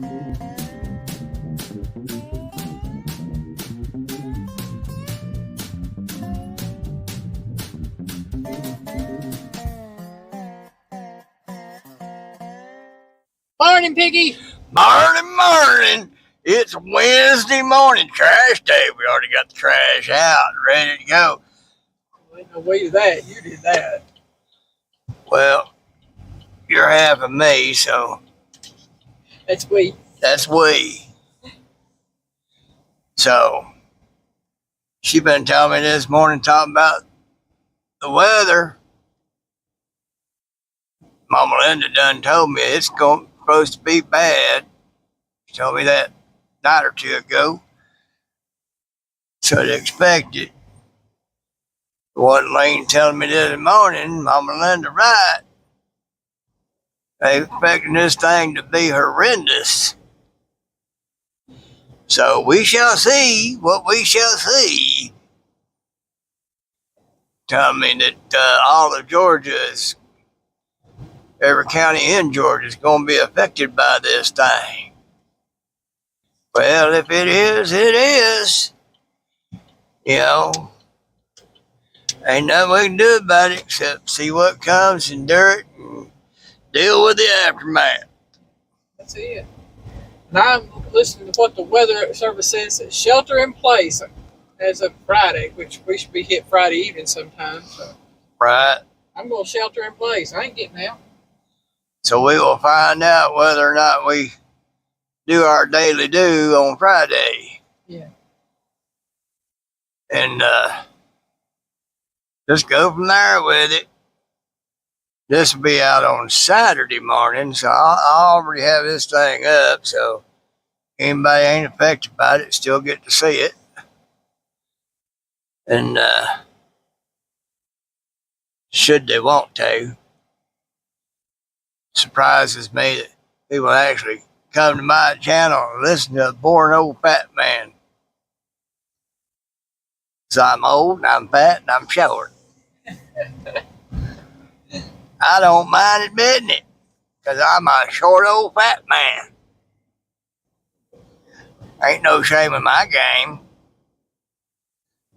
Morning, Piggy. Morning. It's Wednesday morning, trash day. We already got the trash out, ready to go. Ain't no way to that. You did that. Well, you're half of me, so That's we. that's we. So, she been telling me this morning, talking about the weather. Mama Linda done told me it's supposed to be bad. She told me that a night or two ago. So I'd expect it. What Lane telling me this morning, Mama Linda right. They expecting this thing to be horrendous. So we shall see what we shall see. Tell me that all of Georgia is, every county in Georgia is going to be affected by this thing. Well, if it is, it is. You know, ain't nothing we can do about it except see what comes, endure it, and deal with the aftermath. That's it. And I'm listening to what the weather service says that shelter in place as of Friday, which we should be hit Friday evening sometime. So Right. I'm going to shelter in place. I ain't getting out. So we will find out whether or not we do our daily do on Friday. Yeah. And just go from there with it. This will be out on Saturday morning, so I already have this thing up, so anybody ain't affected by it still get to see it. And should they want to, surprises me that people actually come to my channel and listen to a boring old fat man. So I'm old and I'm fat and I'm short. I don't mind admitting it, because I'm a short old fat man. Ain't no shame in my game.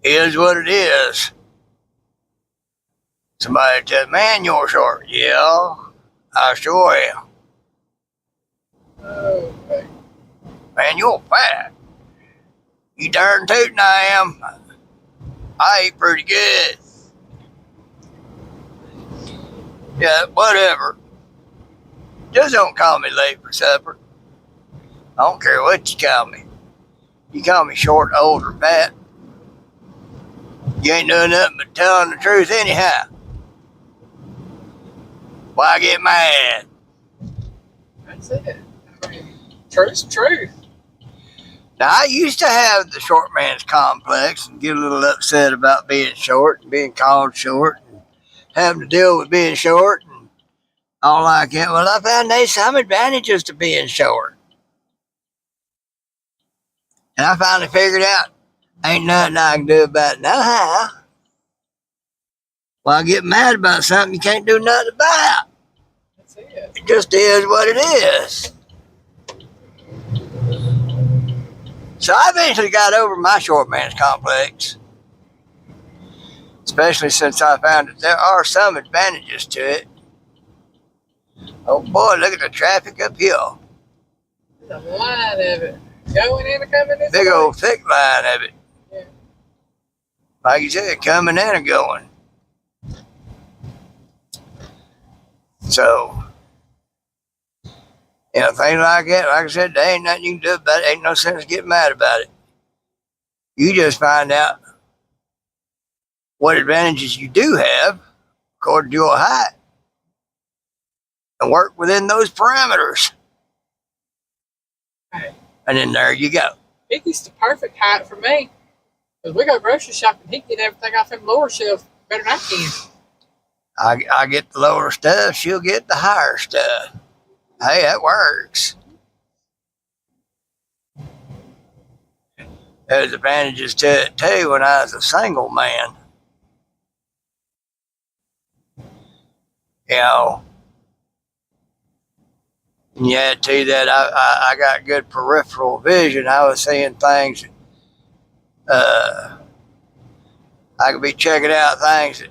It is what it is. Somebody said, man, you're short. Yeah, I sure am. Okay. Man, you're fat. You darn tootin' I am. I eat pretty good. Yeah, whatever. Just don't call me late for supper. I don't care what you call me. You call me short, old, or fat. You ain't doing nothing but telling the truth anyhow. Why get mad? That's it. I mean, truth's truth. Now, I used to have the short man's complex and get a little upset about being short and being called short and having to deal with being short and all like that. Well, I found there's some advantages to being short. And I finally figured out ain't nothing I can do about it now. Well, I get mad about something you can't do nothing about. That's it. It just is what it is. So I eventually got over my short man's complex. Especially since I found that there are some advantages to it. Oh boy, look at the traffic up here. There's a line of it. Going in and coming in. Big old thick line of it. Yeah. Like you said, coming in and going. So, you know, things like that, like I said, there ain't nothing you can do about it. Ain't no sense getting mad about it. You just find out what advantages you do have according to your height and work within those parameters. Right. And then there you go. Piggy's the perfect height for me. Because we go grocery shopping, he can get everything off them lower shelves better than I can. I get the lower stuff, she'll get the higher stuff. Hey, that works. There's advantages to it too when I was a single man. You know, And yeah, I tell you that I got good peripheral vision. I was seeing things. I could be checking out things that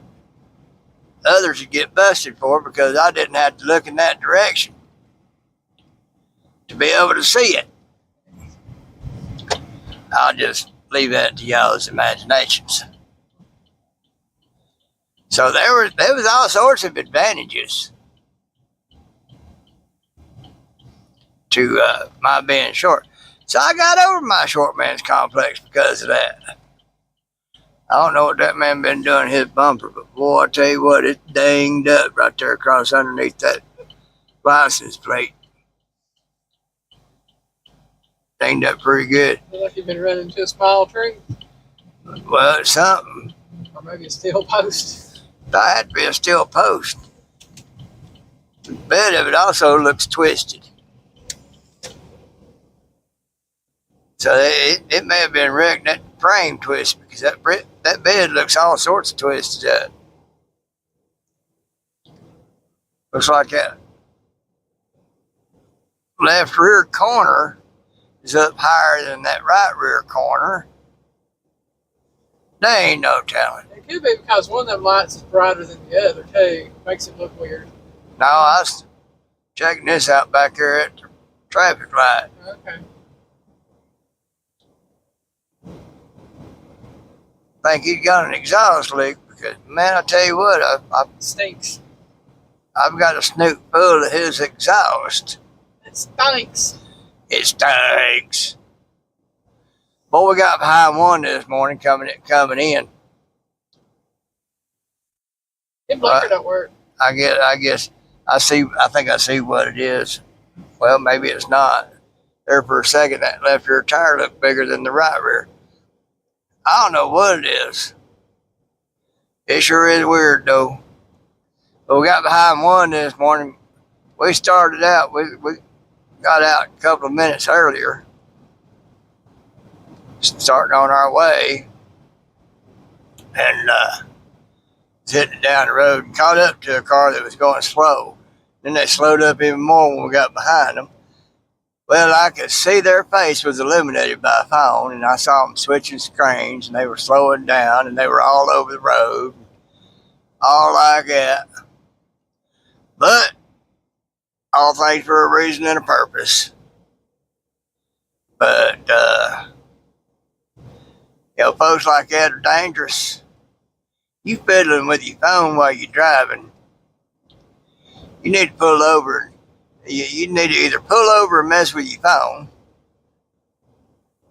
others would get busted for because I didn't have to look in that direction to be able to see it. I'll just leave that to y'all's imaginations. So there was all sorts of advantages to my being short. So I got over my short man's complex because of that. I don't know what that man been doing his bumper, but boy, I tell you what, it's danged up right there across underneath that license plate. Danged up pretty good. Feel like you've been running into a small tree. Well, it's something. Or maybe a steel post. That had to be a steel post. The bed of it also looks twisted. So it may have been wrecked, that frame twist, because that bed looks all sorts of twisted up. Looks like that left rear corner is up higher than that right rear corner. There ain't no telling. It could be because one of them lights is brighter than the other, too. Makes it look weird. No, I was checking this out back there at the traffic light. Okay. Think he'd got an exhaust leak because, man, I tell you what, It stinks. I've got a snoot full of his exhaust. It stinks. It stinks. Boy, we got behind one this morning coming in. It blinker don't work. I guess I think I see what it is. Well, maybe it's not. There for a second, that left rear tire looked bigger than the right rear. I don't know what it is. It sure is weird though. But we got behind one this morning. We started out, we got out a couple of minutes earlier, starting on our way, and hitting it down the road and caught up to a car that was going slow. Then they slowed up even more when we got behind them. Well, I could see their face was illuminated by a phone, and I saw them switching screens, and they were slowing down, and they were all over the road, all like that. But all things for a reason and a purpose. But, folks like that are dangerous. You fiddling with your phone while you're driving, you need to pull over. You need to either pull over and mess with your phone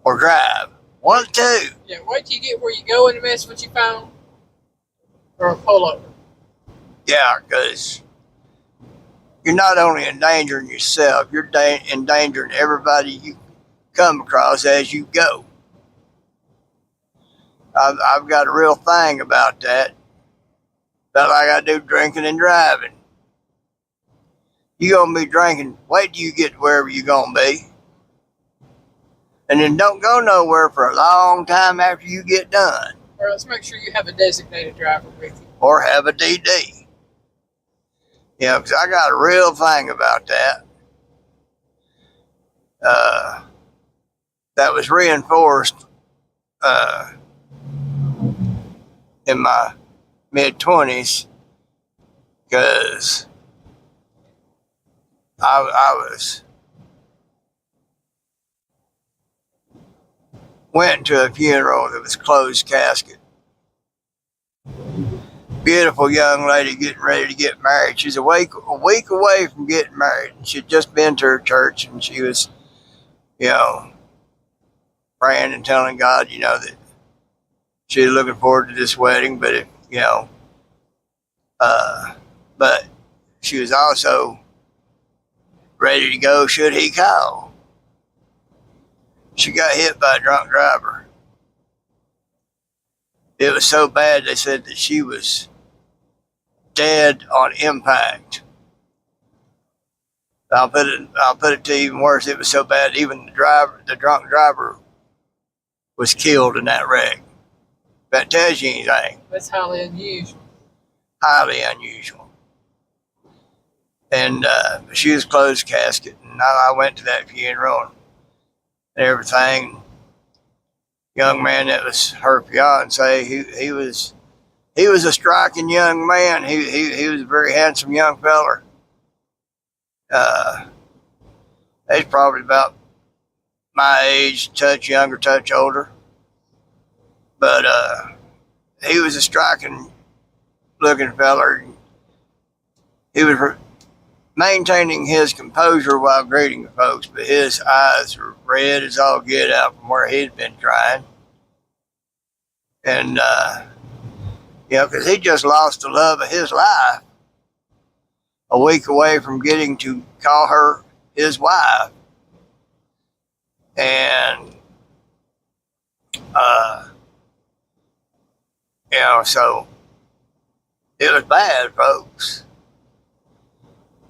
or drive. One of the two. Yeah, wait till you get where you go and mess with your phone. Or pull over. Yeah, because you're not only endangering yourself, you're endangering everybody you come across as you go. I've got a real thing about that. About like I do drinking and driving. You're going to be drinking, wait till you get to wherever you're going to be. And then don't go nowhere for a long time after you get done. Or let's make sure you have a designated driver with you. Or have a DD. Because I got a real thing about that. That was reinforced in my mid-20s because I went to a funeral that was closed casket. Beautiful young lady getting ready to get married. She's a week away from getting married. She'd just been to her church and she was, praying and telling God, that she was looking forward to this wedding, but but she was also ready to go should he call. She got hit by a drunk driver. It was so bad they said that she was dead on impact. I'll put it to you even worse. It was so bad even the drunk driver was killed in that wreck. If that tells you anything. That's highly unusual. Highly unusual. And she was closed casket. And and I went to that funeral and everything. Young man that was her fiance, he was a striking young man. He was a very handsome young feller. He's probably about my age, touch younger, touch older. But he was a striking looking feller. He was maintaining his composure while greeting the folks, but his eyes were red as all get out from where he'd been crying. And, because he just lost the love of his life a week away from getting to call her his wife. And, so it was bad, folks.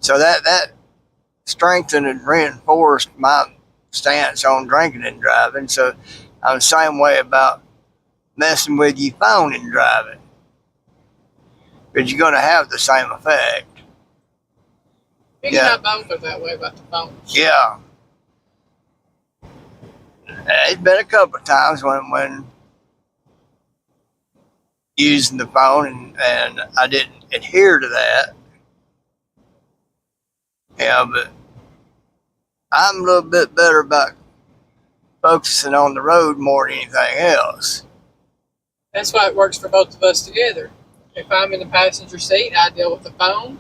So that strengthened and reinforced my stance on drinking and driving. So I'm the same way about messing with your phone and driving. But you're going to have the same effect. Piggy and I both are that way about the phone. Yeah. It's been a couple of times when using the phone and I didn't adhere to that. Yeah, but I'm a little bit better about focusing on the road more than anything else. That's why it works for both of us together. If I'm in the passenger seat, I deal with the phone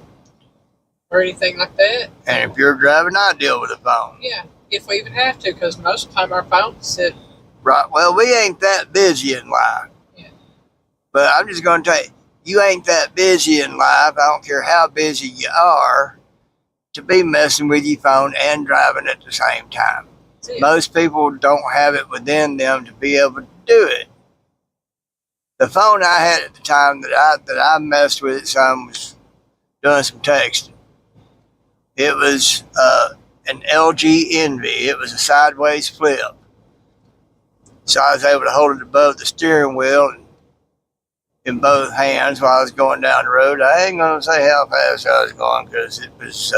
or anything like that. And if you're driving, I deal with the phone. Yeah, if we even have to, because most of the time our phones sit. Right. Well, we ain't that busy in life. Yeah. But I'm just going to tell you, you ain't that busy in life. I don't care how busy you are, to be messing with your phone and driving at the same time. Most people don't have it within them to be able to do it. The phone I had at the time that I messed with some was doing some texting. It was an LG Envy. It was a sideways flip. So I was able to hold it above the steering wheel and in both hands while I was going down the road. I ain't going to say how fast I was going because it was,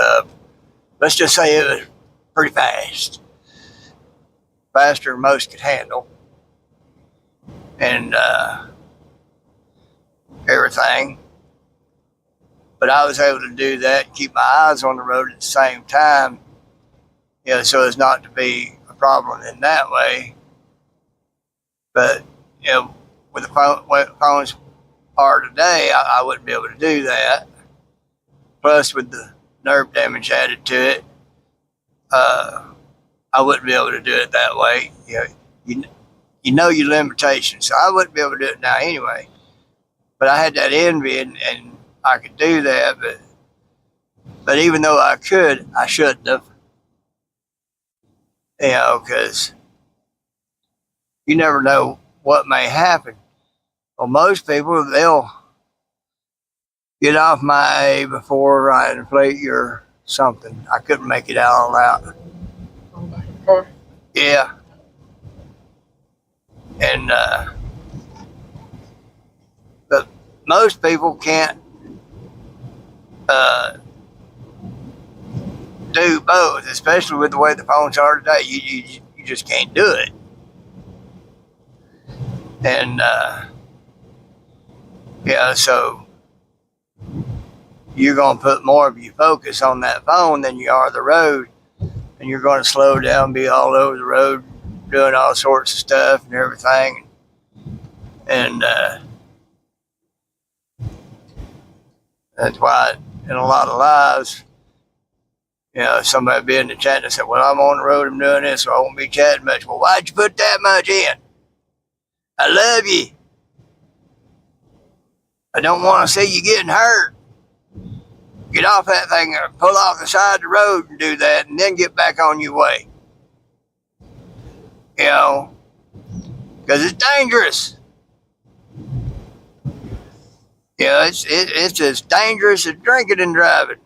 let's just say it was pretty fast. Faster than most could handle. And everything. But I was able to do that and keep my eyes on the road at the same time, so as not to be a problem in that way. But, with the phones are today, I wouldn't be able to do that. Plus, with the nerve damage added to it, I wouldn't be able to do it that way. You know your limitations, so I wouldn't be able to do it now anyway. But I had that envy, and I could do that. But even though I could, I shouldn't have. Because you never know what may happen. Well, most people, they'll get off my A before I inflate you or something. I couldn't make it all out. Yeah. And, but most people can't do both, especially with the way the phones are today. You just can't do it. And, so you're going to put more of your focus on that phone than you are the road. And you're going to slow down, be all over the road, doing all sorts of stuff and everything. And that's why in a lot of lives, somebody be in the chat and said, well, I'm on the road, I'm doing this, so I won't be chatting much. Well, why'd you put that much in? I love you. I don't want to see you getting hurt. Get off that thing or pull off the side of the road and do that and then get back on your way. Because it's dangerous. It's as dangerous as drinking and driving.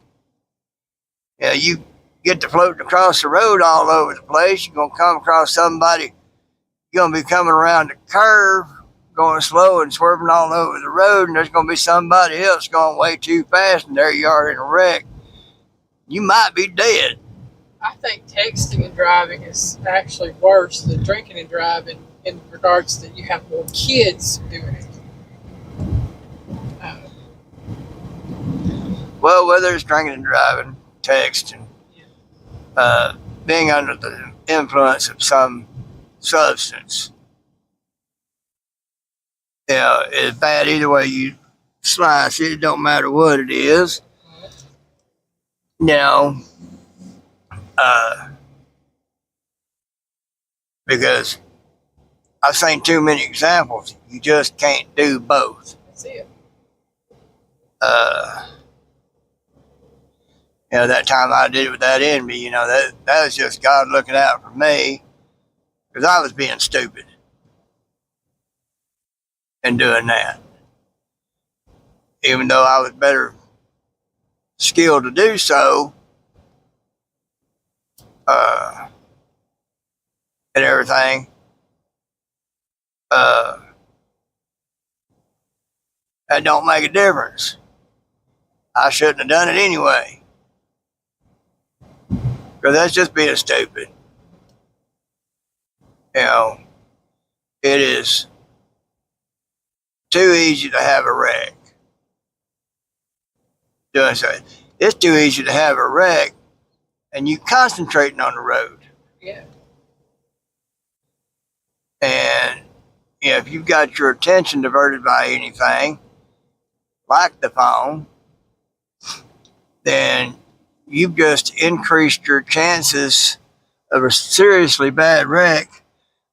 You get to floating across the road all over the place. You're going to come across somebody. You're going to be coming around the curve, going slow and swerving all over the road, and there's going to be somebody else going way too fast, and there you are in a wreck. You might be dead. I think texting and driving is actually worse than drinking and driving in regards that you have more kids doing it. Uh, Well, whether it's drinking and driving, texting, yeah. being under the influence of some substance, is bad either way you slice it. It don't matter what it is. Now, because I've seen too many examples. You just can't do both. That's it. Uh, that time I did it with that enemy, that was just God looking out for me because I was being stupid and doing that. Even though I was better skilled to do so, and everything, that don't make a difference. I shouldn't have done it anyway. Because that's just being stupid. It is too easy to have a wreck. Doing so. It's too easy to have a wreck and you concentrating on the road. Yeah. And if you've got your attention diverted by anything, like the phone, then you've just increased your chances of a seriously bad wreck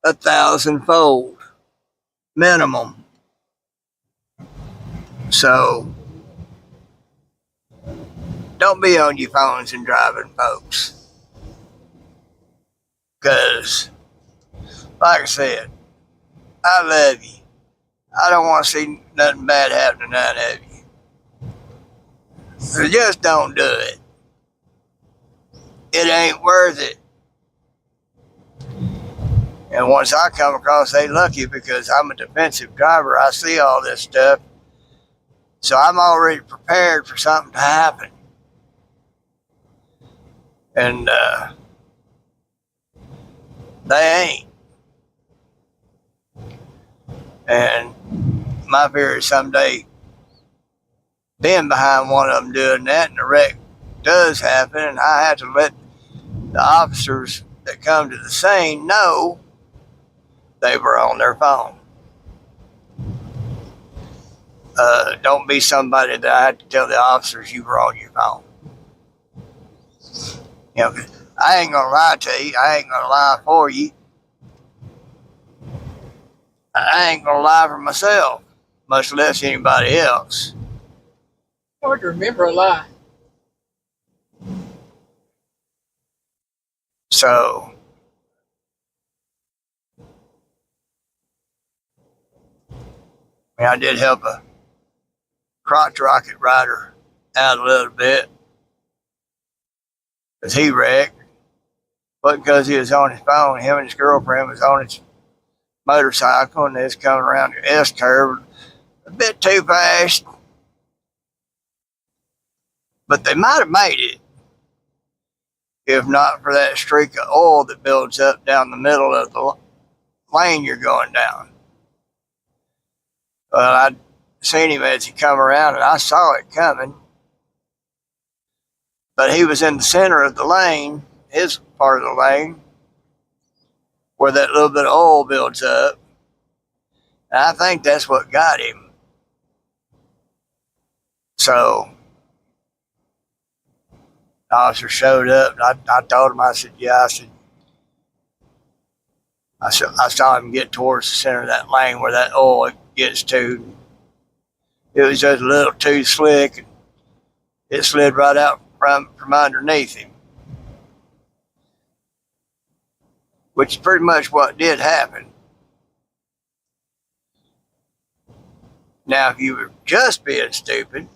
1,000-fold minimum. So don't be on your phones and driving, folks. Because, like I said, I love you. I don't want to see nothing bad happen to none of you. So just don't do it. It ain't worth it. And once I come across, they lucky because I'm a defensive driver. I see all this stuff. So I'm already prepared for something to happen. And they ain't. And my fear is someday being behind one of them doing that and the wreck does happen and I have to let the officers that come to the scene know they were on their phone. Don't be somebody that I had to tell the officers you were on your phone. I ain't gonna lie to you. I ain't gonna lie for you. I ain't gonna lie for myself, much less anybody else. Hard to remember a lie. So, I did help a crotch rocket rider out a little bit because he wrecked. But because he was on his phone, him and his girlfriend was on his motorcycle and they was coming around the S curve a bit too fast. But they might have made it if not for that streak of oil that builds up down the middle of the lane you're going down. Well, I'd seen him as he come around and I saw it coming. But he was in the center of the lane, his part of the lane, where that little bit of oil builds up. And I think that's what got him. So, the officer showed up and I told him, I said, I saw him get towards the center of that lane where that oil gets to. It was just a little too slick and it slid right out from underneath him. Which is pretty much what did happen. Now, if you were just being stupid,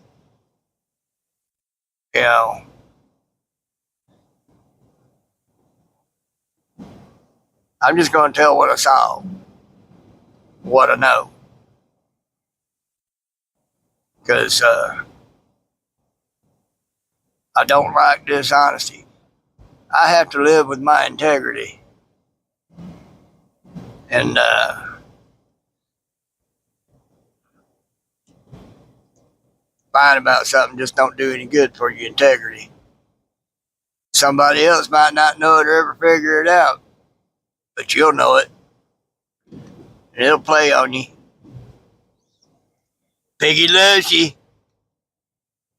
I'm just going to tell what I saw, what I know. Because I don't like dishonesty. I have to live with my integrity. And lying about something just don't do any good for your integrity. Somebody else might not know it or ever figure it out, but you'll know it. And it'll play on you. Piggy loves you.